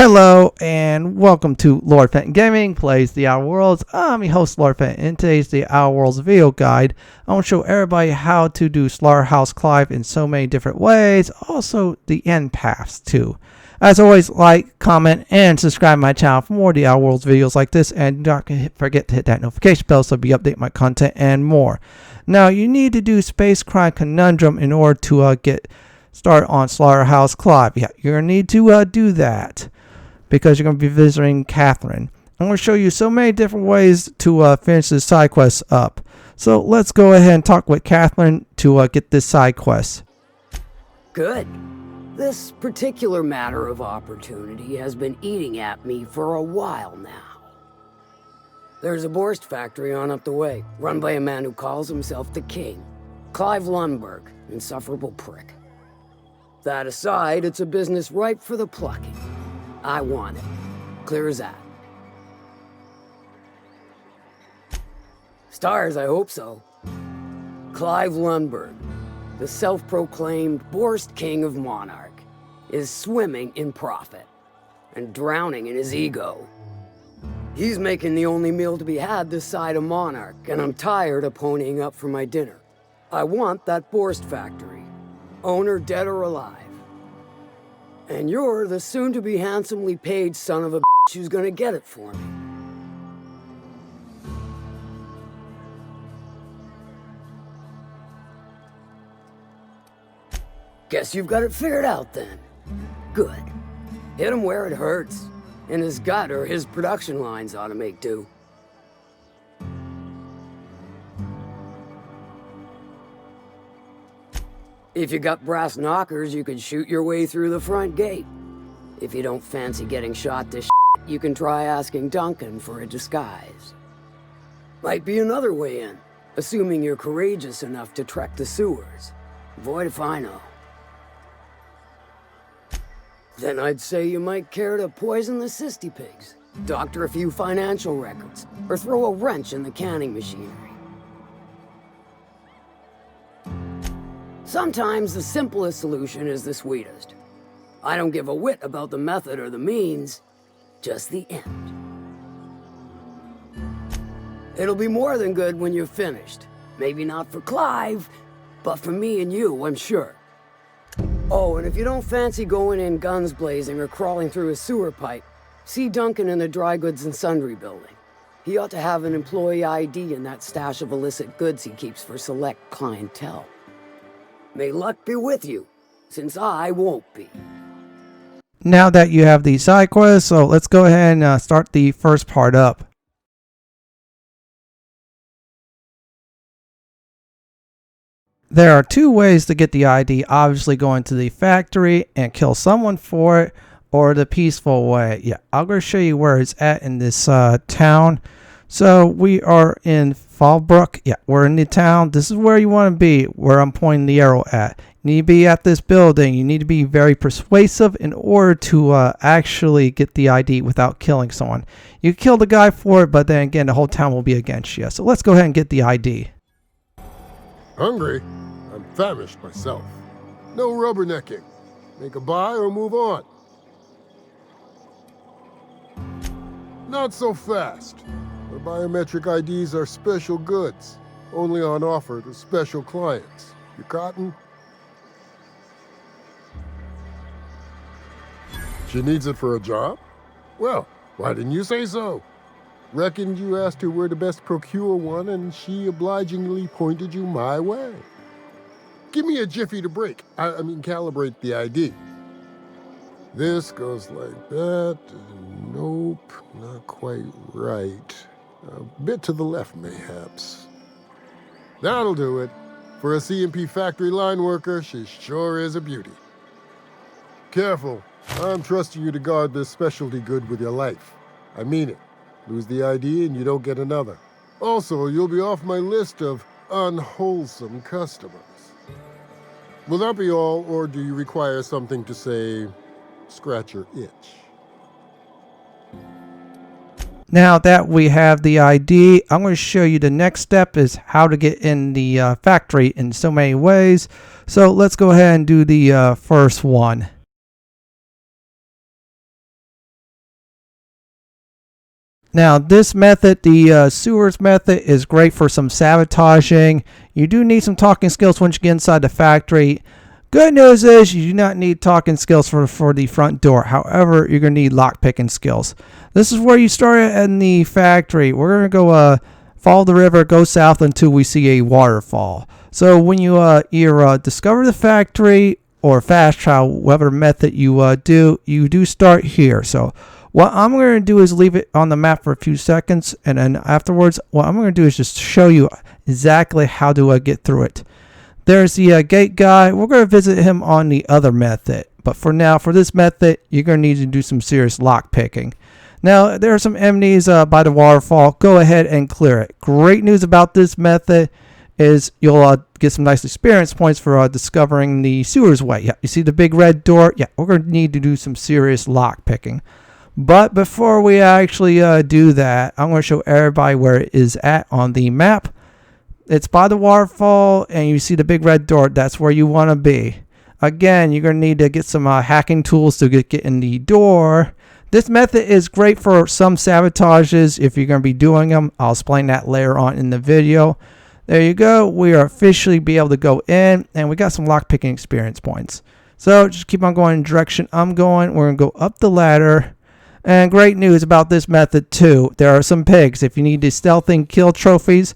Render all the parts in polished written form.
Hello and welcome to Lord Fenton Gaming Plays the Outer Worlds. I'm your host Lord Fenton, and today's the Outer Worlds video guide. I want to show everybody how to do Slaughterhouse Clive in so many different ways, also the end paths too. As always, like, comment, and subscribe to my channel for more of the Outer Worlds videos like this, and don't forget to hit that notification bell so you'll be updated my content and more. Now you need to do Space Crime Continuum in order to get started on Slaughterhouse Clive. Yeah, you're going to need to do that, because you're going to be visiting Catherine. I'm going to show you so many different ways to finish this side quest up. So let's go ahead and talk with Catherine to get this side quest. Good. This particular matter of opportunity has been eating at me for a while now. There's a Borst factory on up the way, run by a man who calls himself the King, Clive Lundberg, insufferable prick. That aside, it's a business ripe for the plucking. I want it. Clear as that. Stars, I hope so. Clive Lundberg, the self-proclaimed Borst King of Monarch, is swimming in profit and drowning in his ego. He's making the only meal to be had this side of Monarch, and I'm tired of ponying up for my dinner. I want that Borst factory, owner dead or alive. And you're the soon-to-be handsomely paid son of a bitch who's gonna get it for me. Guess you've got it figured out then. Good. Hit him where it hurts. In his gut, or his production lines ought to make do. If you got brass knockers, you could shoot your way through the front gate. If you don't fancy getting shot to shit, you can try asking Duncan for a disguise. Might be another way in, assuming you're courageous enough to trek the sewers. Void if I know. Then I'd say you might care to poison the Cysty-pigs, doctor a few financial records, or throw a wrench in the canning machinery. Sometimes the simplest solution is the sweetest. I don't give a whit about the method or the means, just the end. It'll be more than good when you're finished. Maybe not for Clive, but for me and you, I'm sure. Oh, and if you don't fancy going in guns blazing or crawling through a sewer pipe, see Duncan in the dry goods and sundry building. He ought to have an employee ID in that stash of illicit goods he keeps for select clientele. May luck be with you, since I won't be. Now that you have the side quest, so let's go ahead and start the first part up. There are two ways to get the ID. Obviously going to the factory and kill someone for it, or the peaceful way. Yeah, I'm going to show you where it's at in this town. So we are in Fallbrook. Yeah, we're in the town. This is where you want to be, where I'm pointing the arrow at. You need to be at this building. You need to be very persuasive in order to actually get the ID without killing someone. You kill the guy for it, but then again, the whole town will be against you. So let's go ahead and get the ID. Hungry? I'm famished myself. No rubbernecking. Make a buy or move on. Not so fast. The biometric IDs are special goods, only on offer to special clients. You cotton? She needs it for a job? Well, why didn't you say so? Reckoned you asked her where to best procure one, and she obligingly pointed you my way. Give me a jiffy to break. I mean, calibrate the ID. This goes like that. Nope, not quite right. A bit to the left, mayhaps. That'll do it. For a C&P factory line worker, she sure is a beauty. Careful. I'm trusting you to guard this specialty good with your life. I mean it. Lose the ID and you don't get another. Also, you'll be off my list of unwholesome customers. Will that be all, or do you require something to say, scratch your itch? Now that we have the ID, I'm going to show you the next step is how to get in the factory in so many ways. So let's go ahead and do the first one. Now this method, the sewers method, is great for some sabotaging. You do need some talking skills once you get inside the factory. Good news is you do not need talking skills for the front door. However, you're going to need lockpicking skills. This is where you start in the factory. We're going to go follow the river, go south until we see a waterfall. So when you either discover the factory or fast travel, whatever method you do start here. So what I'm going to do is leave it on the map for a few seconds, and then afterwards what I'm going to do is just show you exactly how to get through it. There's the gate guy. We're going to visit him on the other method, but for now, for this method, you're going to need to do some serious lock picking. Now there are some enemies by the waterfall. Go ahead and clear it. Great news about this method is you'll get some nice experience points for discovering the sewers way. Yeah, you see the big red door? Yeah, we're going to need to do some serious lock picking. But before we actually do that, I'm going to show everybody where it is at on the map. It's by the waterfall, and you see the big red door. That's where you want to be. Again, you're going to need to get some hacking tools to get in the door. This method is great for some sabotages if you're going to be doing them. I'll explain that later on in the video. There you go. We are officially be able to go in, and we got some lockpicking experience points. So just keep on going in the direction I'm going. We're going to go up the ladder. And great news about this method too. There are some pigs. If you need to stealth and kill trophies,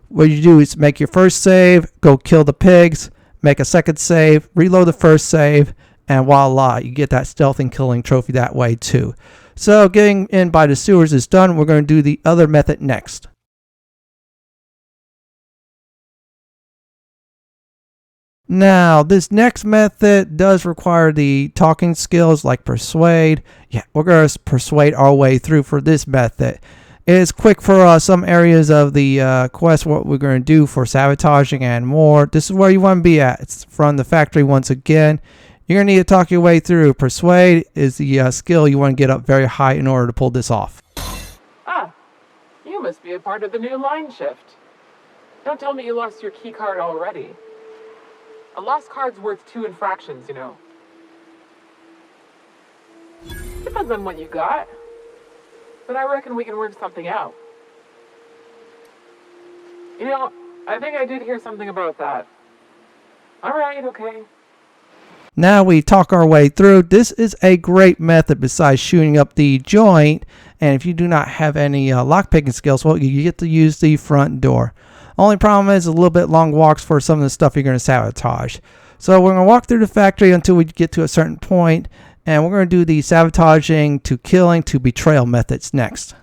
what you do is make your first save, go kill the pigs, make a second save, reload the first save, and voila, you get that stealth and killing trophy that way too. So getting in by the sewers is done. We're going to do the other method next. Now, this next method does require the talking skills like Persuade. Yeah, we're going to persuade our way through for this method. It's quick for some areas of the quest, what we're going to do for sabotaging and more. This is where you want to be at. It's from the factory once again. You're going to need to talk your way through. Persuade is the skill you want to get up very high in order to pull this off. Ah, you must be a part of the new line shift. Don't tell me you lost your key card already. A lost card's worth 2 infractions, you know. Depends on what you got. But I reckon we can work something out. You know, I think I did hear something about that. Alright, okay. Now we talk our way through. This is a great method besides shooting up the joint. And if you do not have any lockpicking skills, well, you get to use the front door. Only problem is a little bit long walks for some of the stuff you're going to sabotage. So we're going to walk through the factory until we get to a certain point, and we're going to do the sabotaging to killing to betrayal methods next.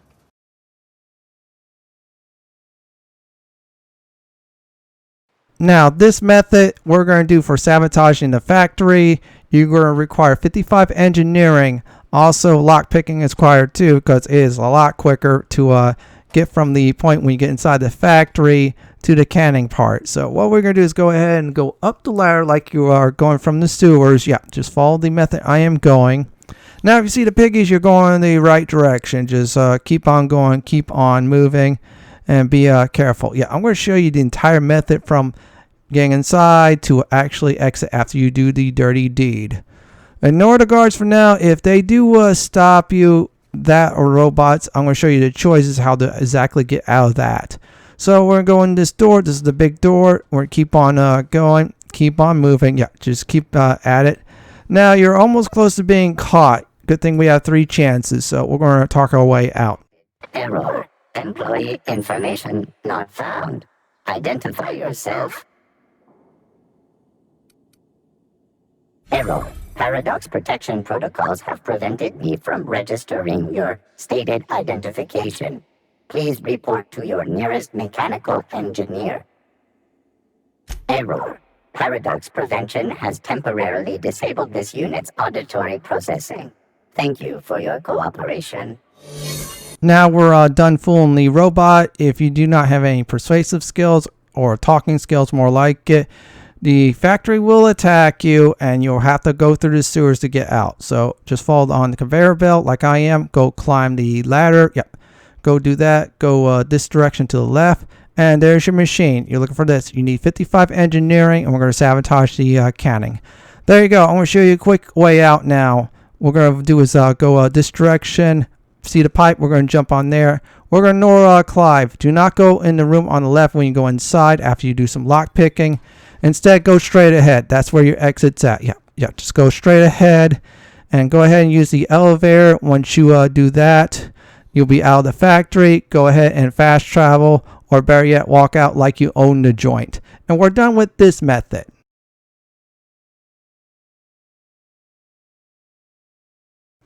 Now this method we're going to do for sabotaging the factory. You're going to require 55 engineering. Also lockpicking is required too, because it is a lot quicker to get from the point when you get inside the factory to the canning part. So what we're going to do is go ahead and go up the ladder like you are going from the sewers. Yeah, just follow the method I am going. Now if you see the piggies, you're going in the right direction. Just keep on going, keep on moving, and be careful. Yeah, I'm going to show you the entire method from getting inside to actually exit after you do the dirty deed. Ignore the guards for now. If they do stop you, that or robots, I'm going to show you the choices how to exactly get out of that. So we're going to go in this door. This is the big door. We're going to keep on going, keep on moving. Yeah, just keep at it. Now you're almost close to being caught. Good thing we have 3 chances, so we're going to talk our way out. Error. Employee information not found. Identify yourself. Error. Paradox protection protocols have prevented me from registering your stated identification. Please report to your nearest mechanical engineer. Error. Paradox prevention has temporarily disabled this unit's auditory processing. Thank you for your cooperation. Now we're done fooling the robot. If you do not have any persuasive skills or talking skills, more like it, the factory will attack you and you'll have to go through the sewers to get out. So just follow on the conveyor belt like I am. Go climb the ladder. Yep. Go do that. Go this direction to the left. And there's your machine. You're looking for this. You need 55 engineering, and we're going to sabotage the canning. There you go. I'm going to show you a quick way out now. What we're going to do is go this direction, see the pipe, we're going to jump on there. We're going to ignore Clive. Do not go in the room on the left when you go inside after you do some lock picking. Instead, go straight ahead. That's where your exit's at. Yeah, just go straight ahead and go ahead and use the elevator. Once you do that, you'll be out of the factory. Go ahead and fast travel, or better yet, walk out like you own the joint. And we're done with this method.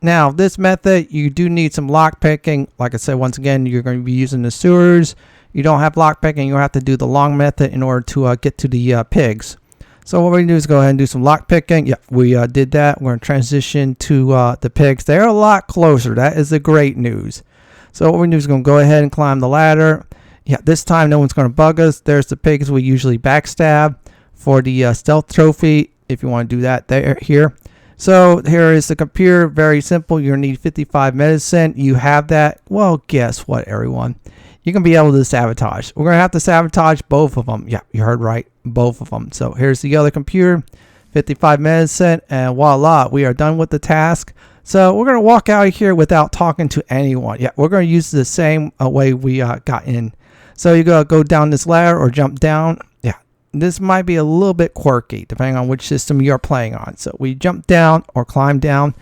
Now, this method, you do need some lockpicking. Like I said, once again, you're going to be using the sewers. You don't have lockpicking, you'll have to do the long method in order to get to the pigs. So what we're going to do is go ahead and do some lockpicking. Yep, we did that. We're going to transition to the pigs. They're a lot closer. That is the great news. So what we're going to do is going to go ahead and climb the ladder. Yeah, this time no one's going to bug us. There's the pigs we usually backstab for the stealth trophy, if you want to do that here. So here is the computer. Very simple. You're going to need 55 medicine. You have that. Well, guess what, everyone? You're going to be able to sabotage. We're going to have to sabotage both of them. Yeah, you heard right. Both of them. So here's the other computer. 55 medicine. And voila, we are done with the task. So we're going to walk out of here without talking to anyone. Yeah, we're going to use the same way we got in. So you go down this ladder or jump down. Yeah, this might be a little bit quirky depending on which system you're playing on. So we jump down or climb down,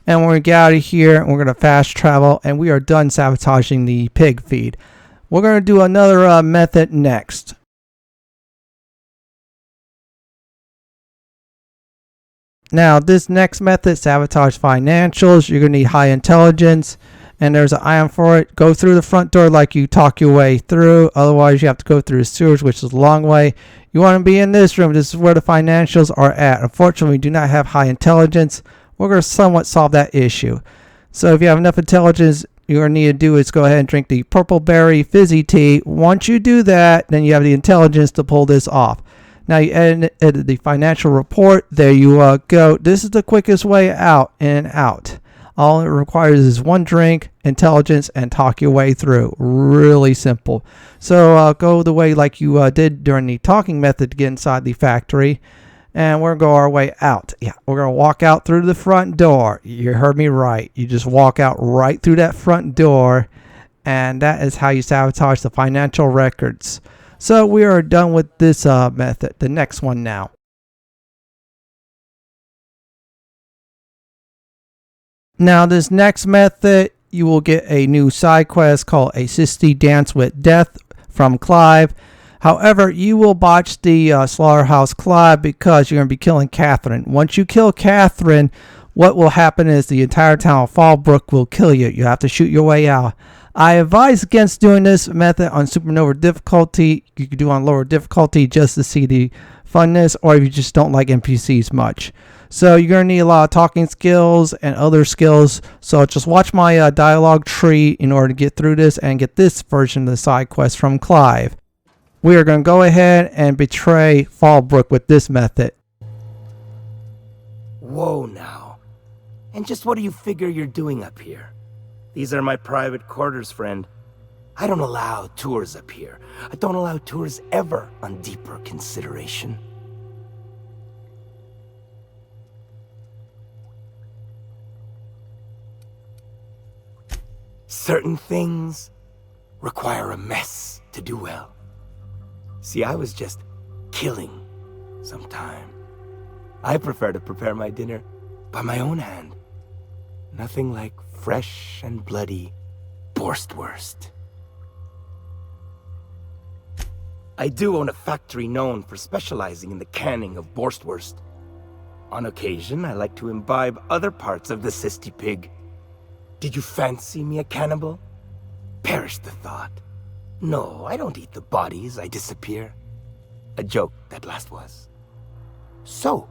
and we're going to get out of here, and we're going to fast travel, and we are done sabotaging the pig feed. We're going to do another method next. Now, this next method, sabotage financials, you're going to need high intelligence, and there's an item for it. Go through the front door like you talk your way through. Otherwise, you have to go through the sewers, which is a long way. You want to be in this room. This is where the financials are at. Unfortunately, we do not have high intelligence. We're going to somewhat solve that issue. So if you have enough intelligence, you're going to need to do is go ahead and drink the purple berry fizzy tea. Once you do that, then you have the intelligence to pull this off. Now you edit the financial report. There you go. This is the quickest way out, in and out. All it requires is one drink, intelligence, and talk your way through. Really simple. So go the way like you did during the talking method to get inside the factory. And we're going to go our way out. Yeah, we're going to walk out through the front door. You heard me right. You just walk out right through that front door. And that is how you sabotage the financial records. So we are done with this method. The next one now. Now this next method, you will get a new side quest called A Cysty-Dance with Death from Clive. However, you will botch the Slaughterhouse Clive because you're going to be killing Catherine. Once you kill Catherine, what will happen is the entire town of Fallbrook will kill you. You have to shoot your way out. I advise against doing this method on supernova difficulty. You can do on lower difficulty just to see the funness, or if you just don't like NPCs much. So you're going to need a lot of talking skills and other skills. So just watch my dialogue tree in order to get through this and get this version of the side quest from Clive. We are going to go ahead and betray Fallbrook with this method. Whoa now. And just what do you figure you're doing up here? These are my private quarters, friend. I don't allow tours up here. I don't allow tours ever on deeper consideration. Certain things require a mess to do well. See, I was just killing sometime. I prefer to prepare my dinner by my own hand. Nothing like fresh and bloody Borstwurst. I do own a factory known for specializing in the canning of Borstwurst. On occasion, I like to imbibe other parts of the cysty pig. Did you fancy me a cannibal? Perish the thought. No, I don't eat the bodies, I disappear. A joke, that last was. So,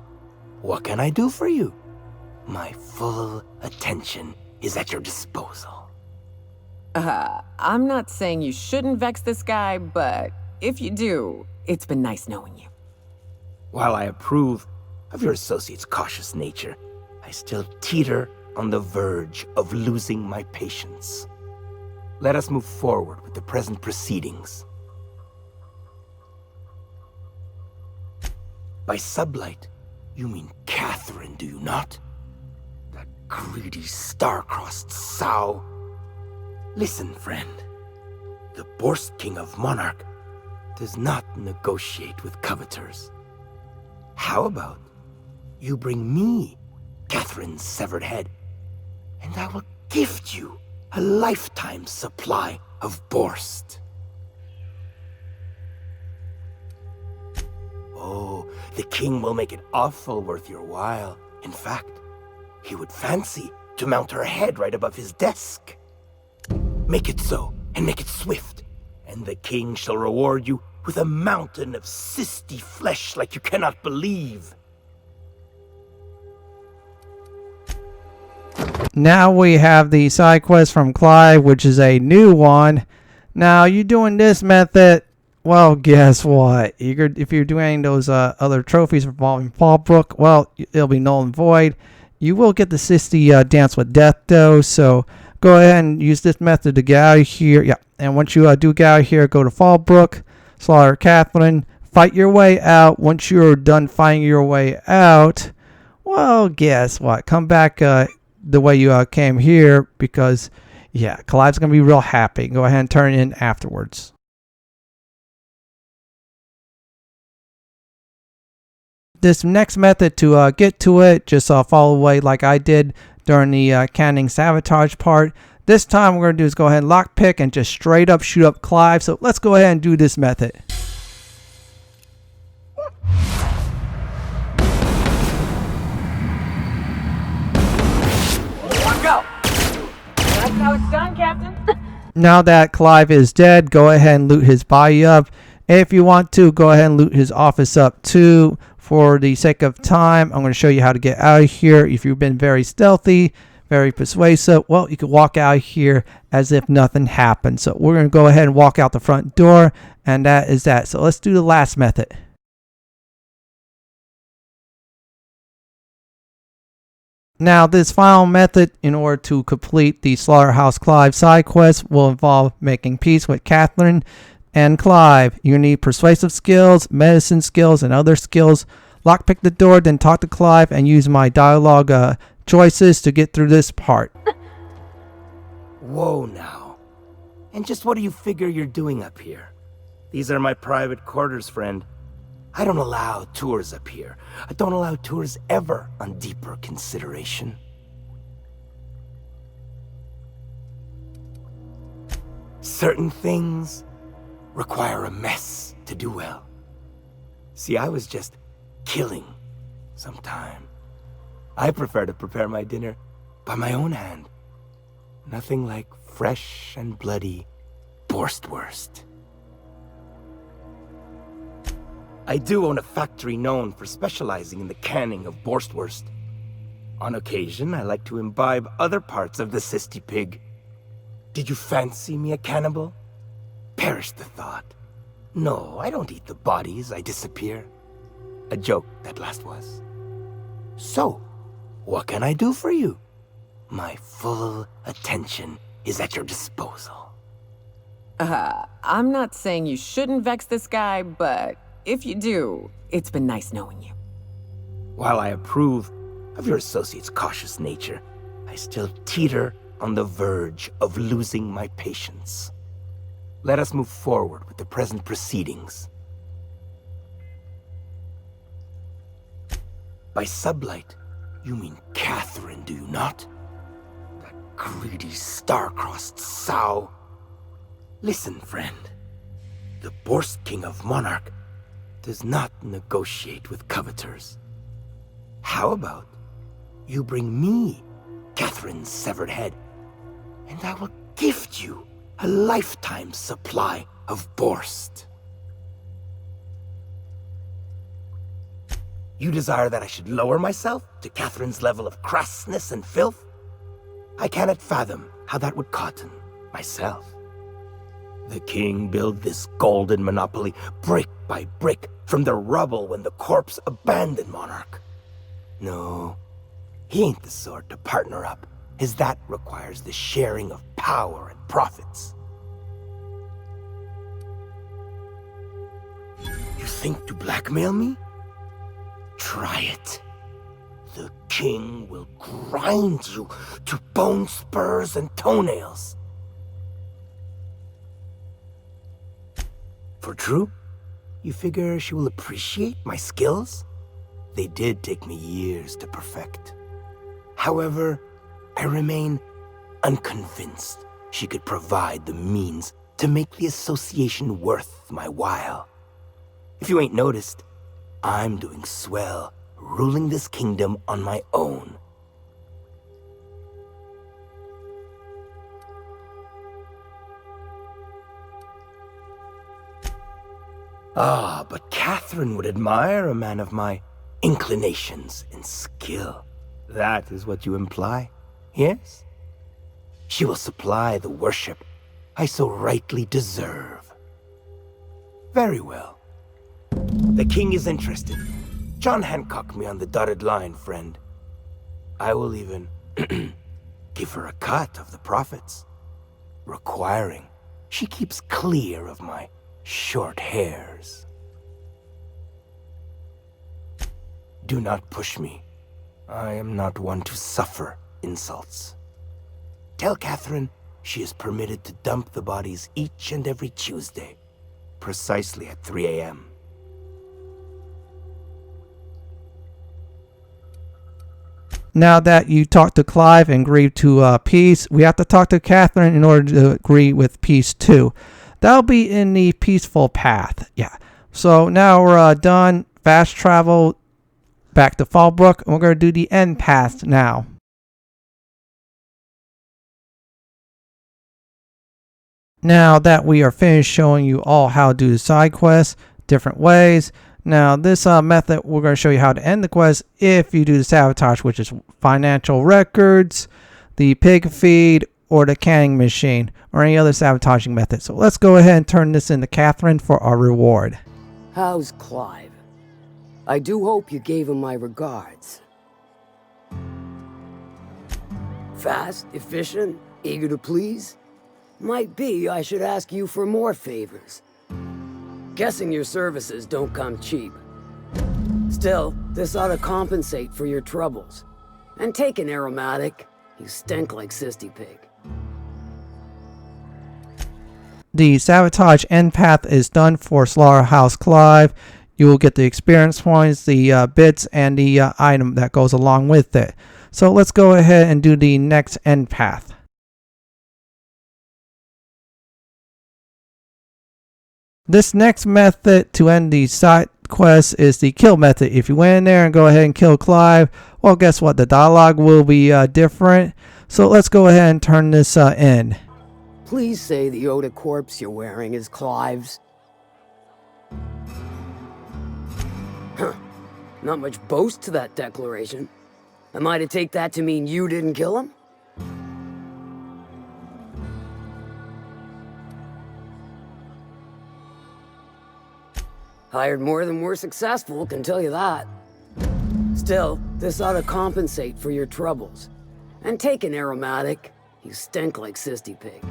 what can I do for you? My full attention is at your disposal. I'm not saying you shouldn't vex this guy, but if you do, it's been nice knowing you. While I approve of your associate's cautious nature, I still teeter on the verge of losing my patience. Let us move forward with the present proceedings. By sublight, you mean Catherine, do you not? That greedy, star-crossed sow. Listen, friend. The Borst King of Monarch does not negotiate with coveters. How about you bring me Catherine's severed head, and I will gift you a lifetime supply of Borst. Oh, the king will make it awful worth your while. In fact, he would fancy to mount her head right above his desk. Make it so, and make it swift, and the king shall reward you with a mountain of cysty flesh like you cannot believe. Now we have the side quest from Clive, which is a new one. Now, you doing this method, well, guess what? If you're doing those other trophies involving Fallbrook, well, it'll be null and void. You will get the Cysty-Dance with death, though, so go ahead and use this method to get out of here. Yeah, and once you do get out of here, go to Fallbrook, slaughter Catherine, fight your way out. Once you're done fighting your way out, well, guess what? Come back the way you came here, because, yeah, Clive's going to be real happy. Go ahead and turn it in afterwards. This next method, to get to it, just follow away like I did during the canning Sabotage part. This time we're going to do is go ahead and lockpick and just straight up shoot up Clive. So let's go ahead and do this method. Go! That's how it's done, Captain. Now that Clive is dead, go ahead and loot his body up. If you want to, go ahead and loot his office up too. For the sake of time, I'm going to show you how to get out of here. If you've been very stealthy, very persuasive, well, you can walk out here as if nothing happened. So we're going to go ahead and walk out the front door, and that is that. So let's do the last method. Now, this final method, in order to complete the Slaughterhouse Clive side quest, will involve making peace with Catherine and Clive. You need persuasive skills, medicine skills, and other skills. Lockpick the door, then talk to Clive, and use my dialogue choices to get through this part. Whoa now. And just what do you figure you're doing up here? These are my private quarters, friend. I don't allow tours up here. I don't allow tours ever on deeper consideration. Certain things require a mess to do well. See, I was just killing some time. I prefer to prepare my dinner by my own hand. Nothing like fresh and bloody Borstwurst. I do own a factory known for specializing in the canning of Borstwurst. On occasion, I like to imbibe other parts of the Cysty pig. Did you fancy me a cannibal? Perish the thought. No, I don't eat the bodies, I disappear. A joke, that last was. So, what can I do for you? My full attention is at your disposal. I'm not saying you shouldn't vex this guy, but if you do, it's been nice knowing you. While I approve of your associate's cautious nature, I still teeter on the verge of losing my patience. Let us move forward with the present proceedings. By sublight, you mean Catherine, do you not? That greedy, star-crossed sow. Listen, friend. The Borst King of Monarch does not negotiate with coveters. How about you bring me Catherine's severed head, and I will gift you a lifetime supply of Borst. You desire that I should lower myself to Catherine's level of crassness and filth? I cannot fathom how that would cotton myself. The king built this golden monopoly brick by brick from the rubble when the corpse abandoned Monarch. No, he ain't the sort to partner up, as that requires the sharing of power and profits. You think to blackmail me? Try it. The king will grind you to bone spurs and toenails. For true? You figure she will appreciate my skills? They did take me years to perfect. However, I remain unconvinced she could provide the means to make the association worth my while. If you ain't noticed, I'm doing swell, ruling this kingdom on my own. Ah, but Catherine would admire a man of my inclinations and skill. That is what you imply, yes? She will supply the worship I so rightly deserve. Very well. The king is interested. John Hancock me on the dotted line, friend. I will even give her a cut of the profits, requiring she keeps clear of my short hairs. Do not push me. I am not one to suffer insults. Tell Catherine she is permitted to dump the bodies each and every Tuesday, precisely at 3 a.m. Now that you talked to Clive and agreed to peace, we have to talk to Catherine in order to agree with peace too. That'll be in the peaceful path. Yeah. So now we're done. Fast travel back to Fallbrook, and we're going to do the end path now. Now that we are finished showing you all how to do the side quests, different ways. Now this method, we're going to show you how to end the quest if you do the sabotage, which is financial records, the pig feed, or the canning machine, or any other sabotaging method. So let's go ahead and turn this into Catherine for our reward. How's Clive? I do hope you gave him my regards. Fast, efficient, eager to please? Might be I should ask you for more favors. Guessing your services don't come cheap. Still, this ought to compensate for your troubles. And take an aromatic. You stink like Cysty-Pig. The sabotage end path is done for Slaughterhouse Clive. You will get the experience points, the bits, and the item that goes along with it. So let's go ahead and do the next end path. This next method to end the side quest is the kill method. If you went in there and go ahead and kill Clive, well, guess what? The dialogue will be different. So let's go ahead and turn this in. Please say the Oda corpse you're wearing is Clive's. Huh. Not much boast to that declaration. Am I to take that to mean you didn't kill him? Hired more than we're successful, can tell you that. Still, this ought to compensate for your troubles. And take an aromatic. You stink like Cysty-Pig.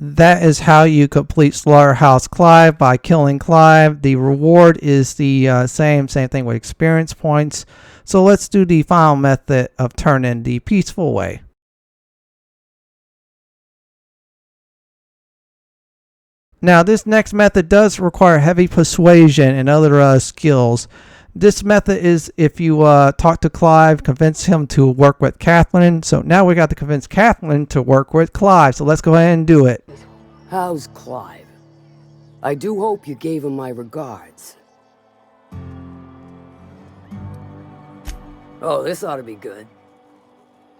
That is how you complete Slaughterhouse Clive, by killing Clive. The reward is the same thing with experience points. So let's do the final method of turn in the peaceful way. Now this next method does require heavy persuasion and other skills. This method is if you talk to Clive, convince him to work with Catherine. So now we got to convince Catherine to work with Clive. So let's go ahead and do it. How's Clive? I do hope you gave him my regards. Oh, this ought to be good.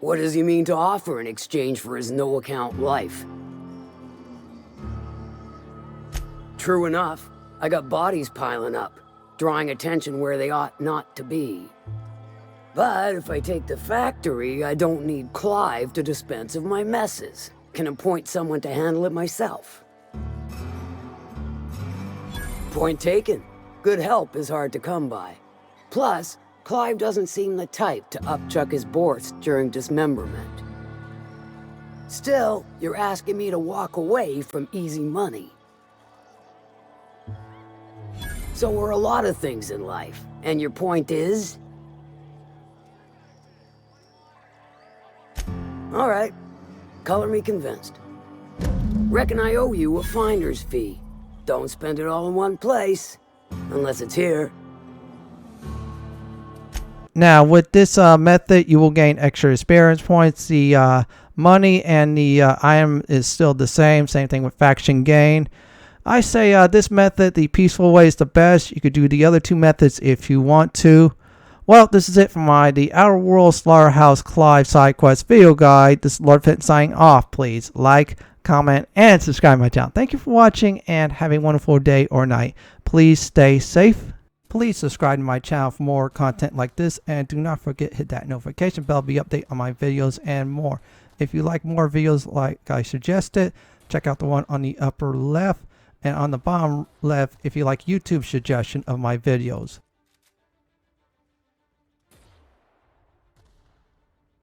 What does he mean to offer in exchange for his no-account life? True enough, I got bodies piling up, drawing attention where they ought not to be. But if I take the factory, I don't need Clive to dispense of my messes. Can appoint someone to handle it myself. Point taken. Good help is hard to come by. Plus, Clive doesn't seem the type to upchuck his Borst during dismemberment. Still, you're asking me to walk away from easy money. So are a lot of things in life. And your point is? All right. Color me convinced. Reckon I owe you a finder's fee. Don't spend it all in one place, unless it's here. Now, with this method, you will gain extra experience points. The money and the item is still the same. Same thing with faction gain. I say this method, the peaceful way, is the best. You could do the other two methods if you want to. Well, this is it for my The Outer Worlds Slaughterhouse Clive side quest video guide. This is Lord Fenton signing off. Please like, comment, and subscribe to my channel. Thank you for watching and have a wonderful day or night. Please stay safe. Please subscribe to my channel for more content like this, and do not forget hit that notification bell to be updated on my videos and more. If you like more videos like I suggested, check out the one on the upper left and on the bottom left if you like YouTube suggestion of my videos.